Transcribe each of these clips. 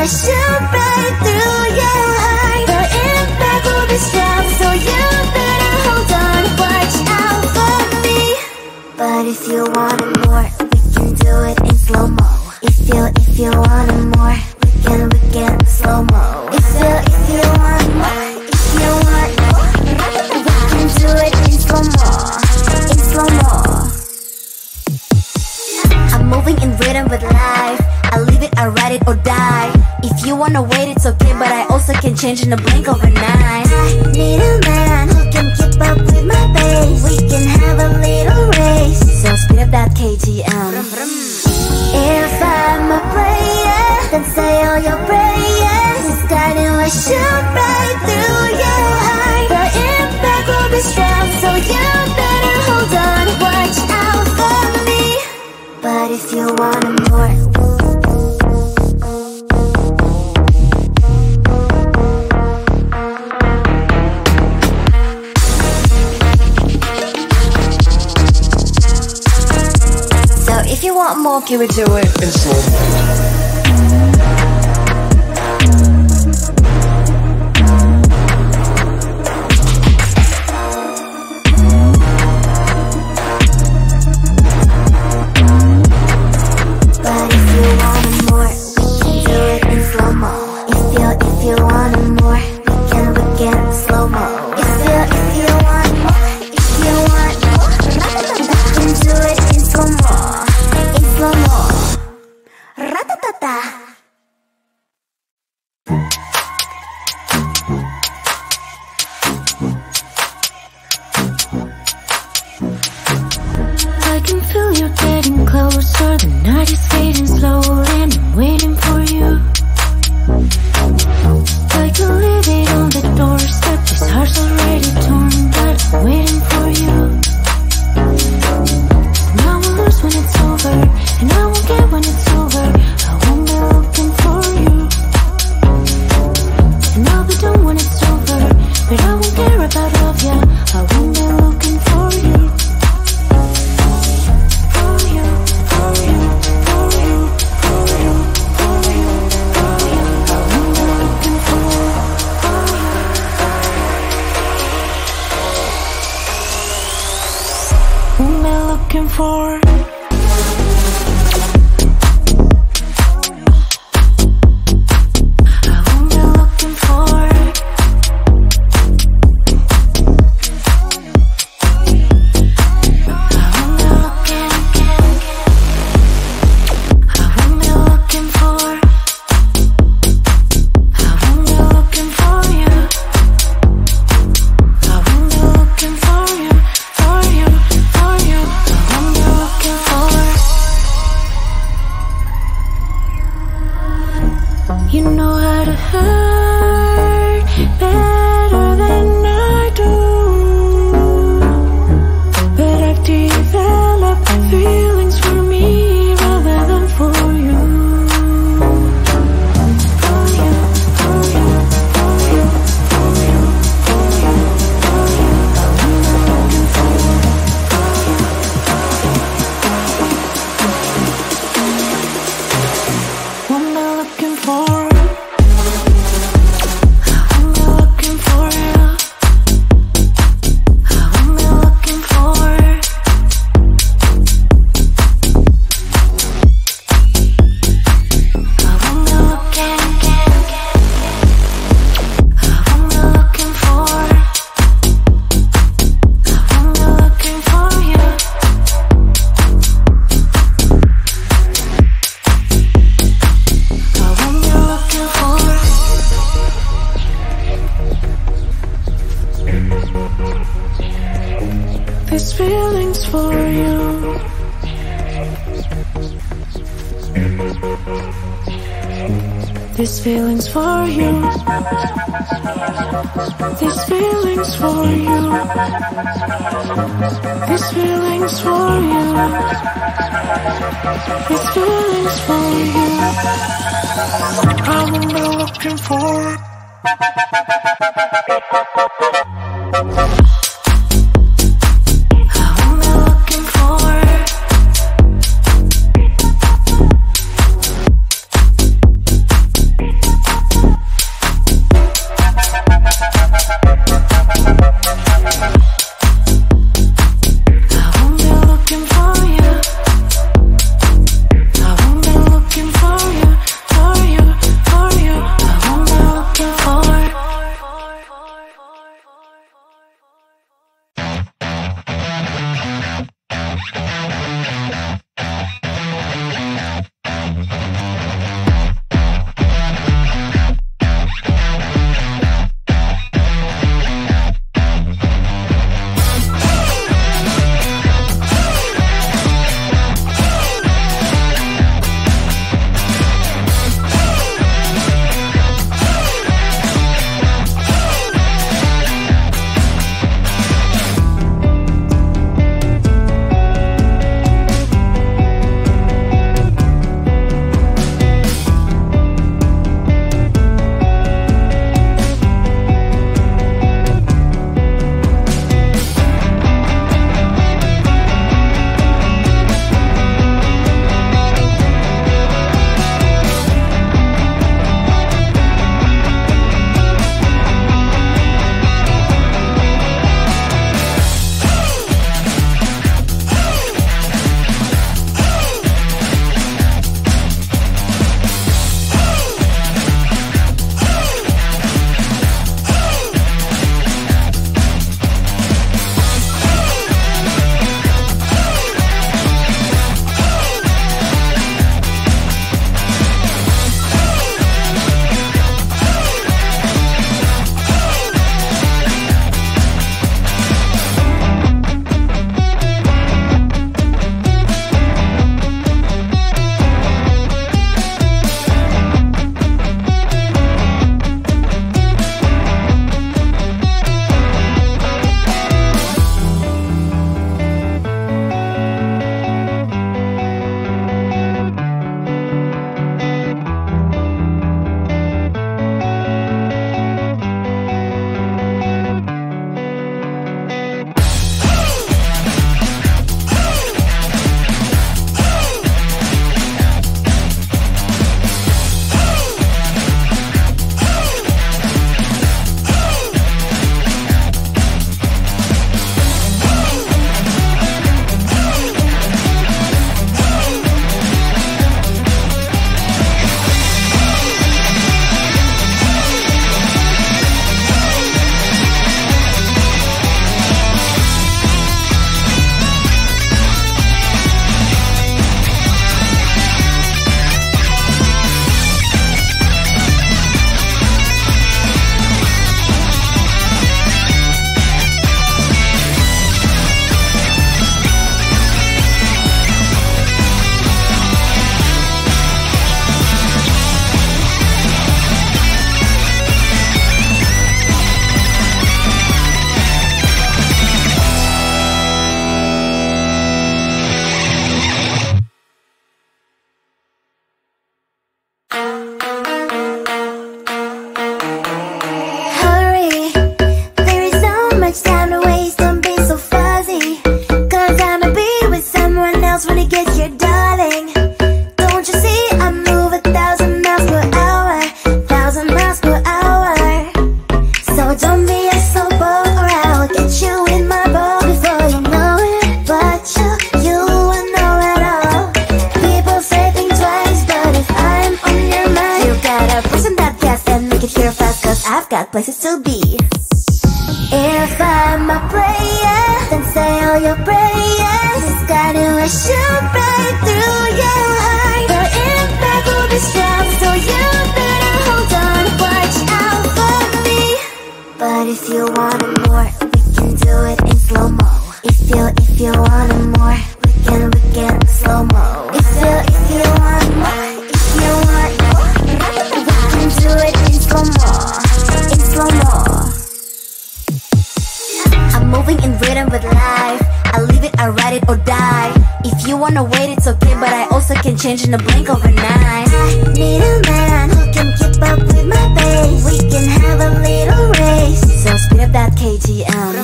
shoot right through your heart. The impact will be strong, so you better hold on. Watch out for me. But if you want it more, we can do it in slow-mo. If you want it more, we can slow-mo. If you want more, we can do it in slow-mo. In slow-mo. I'm moving in rhythm with life. I live it, I ride it or die. If you wanna wait, it's okay, but I also can change in a blink overnight. I need a man who can keep up with my pace. We can have a little race, so speed up that KTM. If I'm a player, then say all your prayers. This time it will shoot right through your heart. The impact will be strong, so you better hold on. Watch out for me. But if you want more, if you want more, can we do it in slow-mo? But if you want more, we can do it in slow-mo. If you want more, we can slow-mo. If you want more, we can do it in slow-mo. Ratatata. I can feel you getting closer. The night is fading slowly, and I'm waiting for you. I can leave it on the doorstep. This heart's already torn, but I'm waiting for you. Now I'll lose when it's over, and I won't get when it's over. I won't be looking for you, and I'll be done when it's over. But I won't care about love, yeah. I won't be looking for you. For you, for you, for you, for you, for you, for you. I won't be looking for you. Won't be looking for. You know how to hurt better than I do, but I've developed feelings for me rather than for you. For you, for you, for you, for you, for you, for you. I'm looking for you. What am I looking for? This feeling's for you. This feeling's for you. This feeling's for you. This feeling's for you. This feeling's for you. I'm looking for. I've got places to be. If I'm a player, then say all your prayers. It's gotta shoot right through your heart. The impact will be strong, so you better hold on. Watch out for me. But if you want it more, we can do it in slow-mo. If you want it more, we can slow-mo. If you want more, we can do it in slow-mo. In slow-mo. I'm moving in rhythm with life. I live it, I ride it or die. If you wanna wait, it's okay, but I also can change in a blink overnight. I need a man who can keep up with my pace. We can have a little race, so speed up that KTM.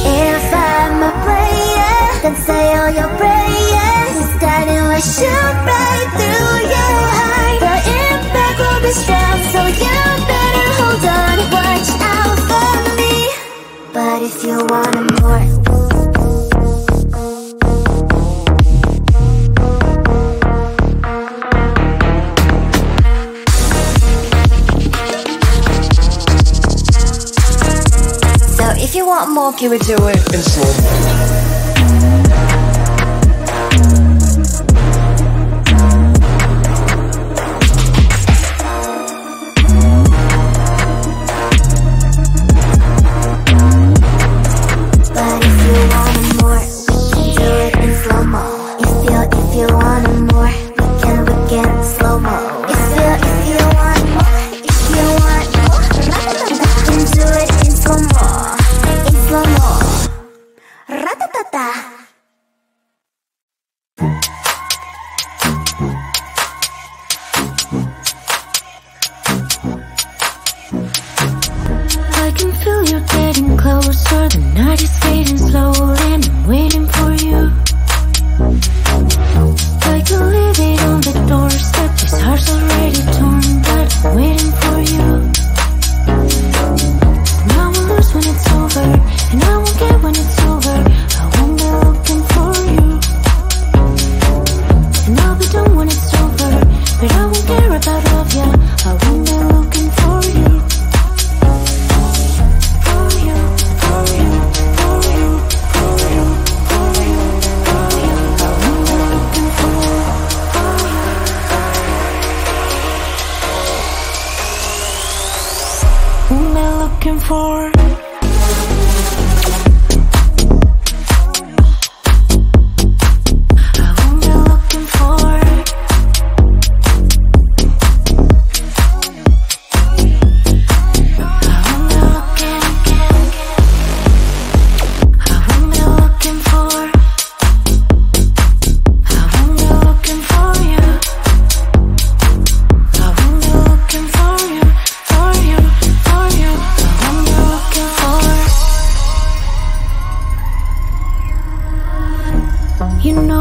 If I'm a player, then say all your prayers. It's gotta shoot right through your heart. The impact will be strong, so you better hold on. Watch out for me. But if you want it more, if you want more, can we do it in slow-mo? But if you want it more, we can do it in slow-mo. If you want it more, we can slow-mo. If you want more, we can do it in slow-mo. Slow-mo. Ratatata. I can feel you getting closer. The night is fading slowly and I'm waiting for you. I can leave it on the doorstep. This heart's already torn, but I'm waiting for you. Now I will lose when it's over, and I won't get when it's over. I won't be looking for you, and I'll be done when it's over. But I won't care about love, yeah. I won't be looking for you. For you, for you, for you, for you, for you, for you. I won't be looking for you. Won't be looking for. You know